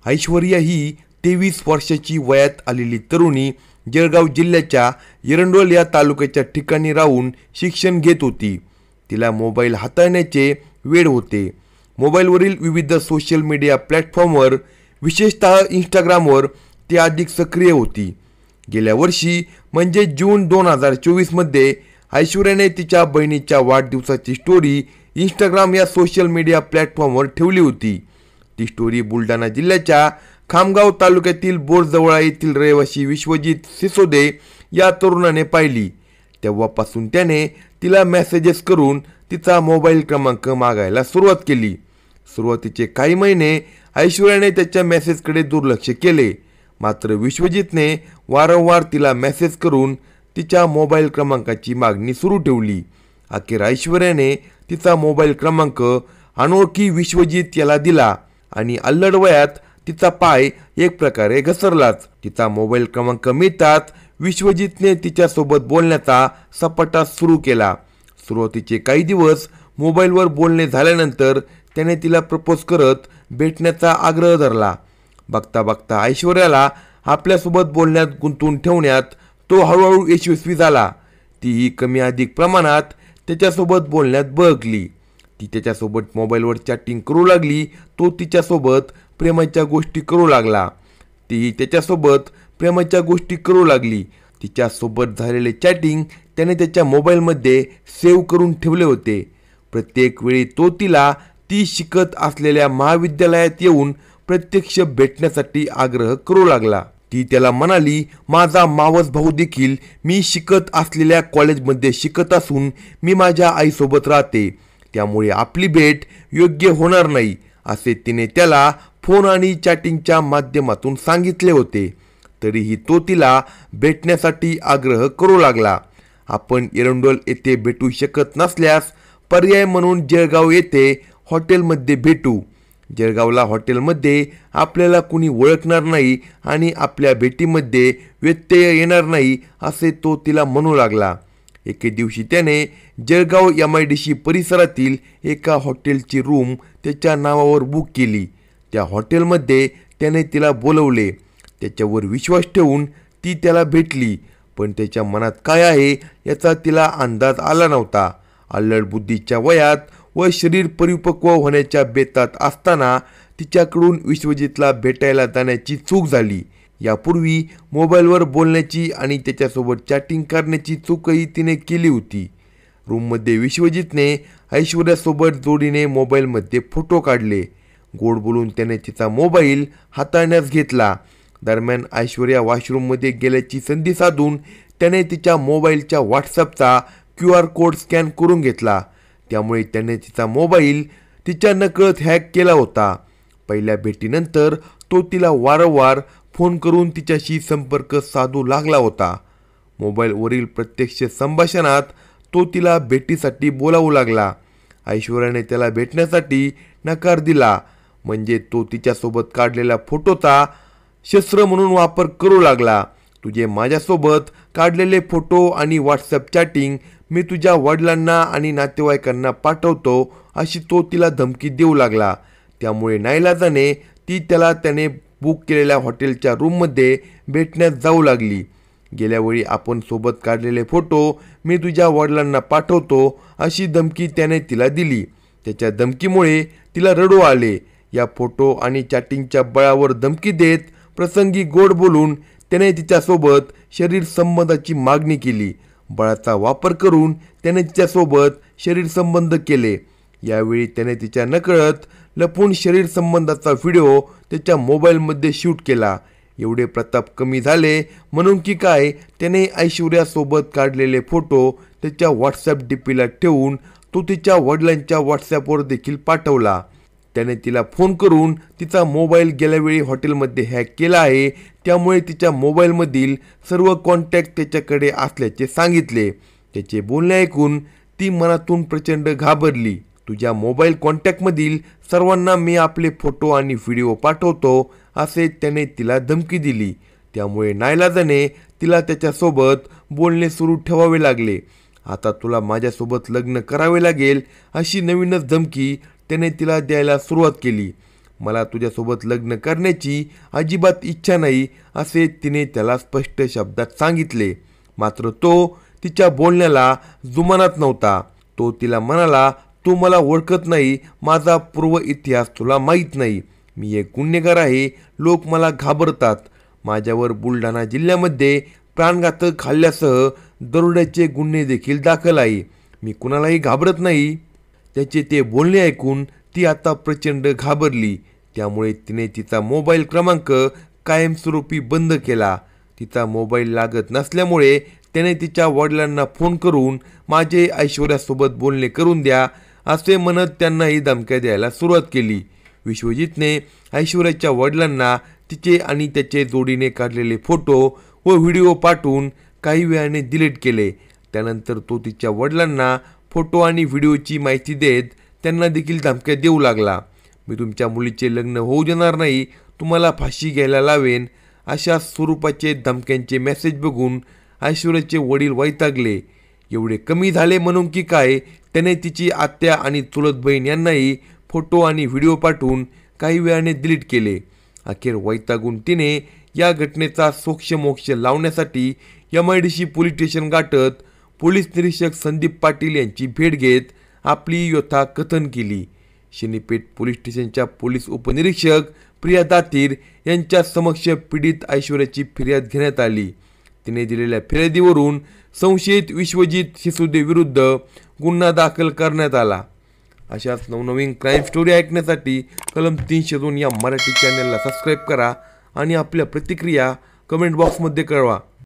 ऐश्वर्या ही 23 वर्षाची वयात आलेली तरुणी जळगाव जिल्ह्याच्या एरंडोल या तालुक्याच्या ठिकाणी राहून शिक्षण घेत होती. तिला मोबाईल हाताळण्याचे वेड होते. मोबाईलवरील विविध सोशल मीडिया प्लॅटफॉर्मवर विशेषतः इंस्टाग्रामवर ती अधिक सक्रिय होती. गेल्या वर्षी म्हणजे जून 2024 मध्ये ऐश्वर्याने तिच्या बहिणीच्या वाढदिवसाची स्टोरी इंस्टाग्राम या सोशल मीडिया प्लॅटफॉर्मवर ठेवली होती. ती स्टोरी बुलढाणा जिल्ह्याच्या खामगाव तालुक्यातील बोरजवळा येथील रहिवासी विश्वजित सिसोदे या तरुणाने पाहिली. तेव्हापासून त्याने तिला मेसेजेस करून तिचा मोबाईल क्रमांक मागायला सुरुवात केली. सुरुवातीचे काही महिने ऐश्वर्याने त्याच्या मेसेजकडे दुर्लक्ष केले. मात्र विश्वजितने वारंवार तिला मेसेज करून तिच्या मोबाईल क्रमांकाची मागणी सुरू ठेवली. अखेर ऐश्वर्याने तिचा मोबाईल क्रमांक अनोळखी विश्वजित याला दिला आणि अल्लड वयात तिचा पाय एक प्रकारे घसरलाच. तिचा मोबाईल क्रमांक मिळताच विश्वजितने तिच्यासोबत बोलण्याचा सपाटा सुरू केला. सुरुवातीचे काही दिवस मोबाईलवर बोलणे झाल्यानंतर त्याने तिला प्रपोज करत भेटण्याचा आग्रह धरला. बघता बघता ऐश्वर्याला आपल्यासोबत बोलण्यात गुंतवून ठेवण्यात तो हळूहळू यशस्वी झाला. तीही कमी अधिक प्रमाणात त्याच्यासोबत बोलण्यात बहकली. ती त्याच्यासोबत मोबाईलवर चॅटिंग करू लागली. तो तिच्यासोबत प्रेमाच्या गोष्टी करू लागला. तीही त्याच्यासोबत प्रेमाच्या गोष्टी करू लागली. तिच्यासोबत झालेले चॅटिंग त्याने त्याच्या मोबाईलमध्ये सेव्ह करून ठेवले होते. प्रत्येक वेळी तो तिला ती शिकत असलेल्या महाविद्यालयात येऊन प्रत्यक्ष भेटण्यासाठी आग्रह करू लागला. ती त्याला म्हणाली, माझा मावस भाऊ देखील मी शिकत असलेल्या कॉलेजमध्ये शिकत असून मी माझ्या आईसोबत राहते, त्यामुळे आपली भेट योग्य होणार नाही असे तिने त्याला फोन आणि चॅटिंगच्या माध्यमातून सांगितले होते. तरीही तो तिला भेटण्यासाठी आग्रह करू लागला. आपण एरंडोल येथे भेटू शकत नसल्यास पर्याय म्हणून जळगाव येथे हॉटेलमध्ये भेटू. जळगावला हॉटेलमध्ये आपल्याला कुणी ओळखणार नाही आणि आपल्या भेटीमध्ये व्यत्यय येणार नाही असे तो तिला म्हणू लागला. एके दिवशी त्याने जळगाव MIDC परिसरातील एका हॉटेलची रूम त्याच्या नावावर बुक केली. त्या हॉटेलमध्ये त्याने तिला बोलवले. त्याच्यावर विश्वास ठेवून ती त्याला भेटली. पण त्याच्या मनात काय आहे याचा तिला अंदाज आला नव्हता. अल्लड बुद्धीच्या वयात व शरीर परिपक्व होण्याच्या बेतात असताना तिच्याकडून विश्वजितला भेटायला जाण्याची चूक झाली. यापूर्वी मोबाईलवर बोलण्याची आणि त्याच्यासोबत चॅटिंग करण्याची चूकही तिने केली होती. रूममध्ये विश्वजितने ऐश्वर्यासोबत जोडीने मोबाईलमध्ये फोटो काढले. गोड बोलून त्याने तिचा मोबाईल हाताळण्यास घेतला. दरम्यान ऐश्वर्या वॉशरूममध्ये गेल्याची संधी साधून त्याने तिच्या मोबाईलच्या व्हॉट्सअपचा QR कोड स्कॅन करून घेतला. त्यामुळे त्याने तिचा मोबाईल तिच्या नकळत हॅक केला होता. पहिल्या भेटीनंतर तो तिला वारंवार फोन करून तिच्याशी संपर्क साधू लागला होता. मोबाईलवरील प्रत्यक्ष संभाषणात तो तिला भेटीसाठी बोलावू लागला. ऐश्वर्याने त्याला भेटण्यासाठी नकार दिला. म्हणजे तो तिच्यासोबत काढलेल्या फोटोचा शस्त्र म्हणून वापर करू लागला. तुझे माझ्यासोबत काढलेले फोटो आणि व्हॉट्सअप चॅटिंग मी तुझ्या वडिलांना आणि नातेवाईकांना पाठवतो अशी तो तिला धमकी देऊ लागला. त्यामुळे नाईलाजाने ती त्याने बुक केलेल्या हॉटेलच्या रूममध्ये भेटण्यास जाऊ लागली. गेल्या वेळी आपण सोबत काढलेले फोटो मी तुझ्या वडिलांना पाठवतो अशी धमकी त्याने तिला दिली. त्याच्या धमकीमुळे तिला रडू आले. या फोटो आणि चॅटिंगच्या बळावर धमकी देत प्रसंगी गोड बोलून त्याने तिच्यासोबत शरीर संबंधाची मागणी केली. बळाचा वापर करून त्याने तिच्यासोबत शरीर संबंध केले. यावेळी त्याने तिच्या नकळत लपून शरीर संबंधाचा व्हिडिओ त्याच्या मोबाईलमध्ये शूट केला. एवढे प्रताप कमी झाले म्हणून की काय, त्याने ऐश्वर्यासोबत काढलेले फोटो त्याच्या व्हॉट्सअप DPला ठेवून तो तिच्या वडिलांच्या व्हॉट्सअपवर देखील पाठवला. त्याने तिला फोन करून तिचा मोबाईल गेल्यावेळी हॉटेलमध्ये हॅक केला आहे, त्यामुळे तिच्या मोबाईलमधील सर्व कॉन्टॅक्ट त्याच्याकडे असल्याचे सांगितले. त्याचे बोलणे ऐकून ती मनातून प्रचंड घाबरली. तुझ्या मोबाईल कॉन्टॅक्टमधील सर्वांना मी आपले फोटो आणि व्हिडिओ पाठवतो असे त्याने तिला धमकी दिली. त्यामुळे नाईलाजाने तिला त्याच्यासोबत बोलणे सुरू ठेवावे लागले. आता तुला माझ्यासोबत लग्न करावे लागेल अशी नवीनच धमकी त्याने तिला द्यायला सुरुवात केली. मला तुझ्यासोबत लग्न करण्याची अजिबात इच्छा नाही असे तिने त्याला स्पष्ट शब्दात सांगितले. मात्र तो तिच्या बोलण्याला जुमानत नव्हता. तो तिला म्हणाला, तू मला ओळखत नाही, माझा पूर्व इतिहास तुला माहीत नाही, मी एक गुन्हेगार आहे, लोक मला घाबरतात. माझ्यावर बुलढाणा जिल्ह्यामध्ये प्राणघातक हल्ल्यासह दरोड्याचे गुन्हे देखील दाखल आहे. मी कुणालाही घाबरत नाही. त्याचे ते बोलणे ऐकून ती आता प्रचंड घाबरली. त्यामुळे तिने तिचा मोबाईल क्रमांक कायमस्वरूपी बंद केला. तिचा मोबाईल लागत नसल्यामुळे त्याने तिच्या वडिलांना फोन करून माझे ऐश्वर्यासोबत बोलणे करून द्या असे म्हणत त्यांनाही धमक्या द्यायला सुरुवात केली. विश्वजितने ऐश्वर्याच्या वडिलांना तिचे आणि त्याचे जोडीने काढलेले फोटो व व्हिडिओ पाठवून काही वेळाने डिलीट केले. त्यानंतर तो तिच्या वडिलांना फोटो आणि व्हिडिओची माहिती देत त्यांना देखील धमक्या देऊ लागला. मी तुमच्या मुलीचे लग्न होऊ देणार नाही, तुम्हाला फाशी घ्यायला लावेन अशा स्वरूपाचे धमक्यांचे मेसेज बघून ऐश्वर्याचे वडील वैतागले. एवढे कमी झाले म्हणून की काय, त्याने तिची आत्या आणि चुलत बहीण यांनाही फोटो आणि व्हिडिओ पाठवून काही वेळाने डिलीट केले. अखेर वैतागून तिने या घटनेचा सोक्षमोक्ष लावण्यासाठी MIDC पोलीस स्टेशन गाठत पोलीस निरीक्षक संदीप पाटील यांची भेट घेत आपली व्यथा कथन केली. शनीपेठ पोलीस स्टेशनच्या पोलीस उपनिरीक्षक प्रिया दातीर यांच्या समक्ष पीडित ऐश्वर्याची फिर्याद घेण्यात आली. तिने दिलेल्या फिर्यादीवरून संशयित विश्वजित शिसुदे विरुद्ध गुन्हा दाखल करण्यात आला. अशाच नवनवीन क्राईम स्टोरी ऐकण्यासाठी कलम 302 या मराठी चॅनलला सबस्क्राईब करा आणि आपल्या प्रतिक्रिया कमेंट बॉक्समध्ये कळवा.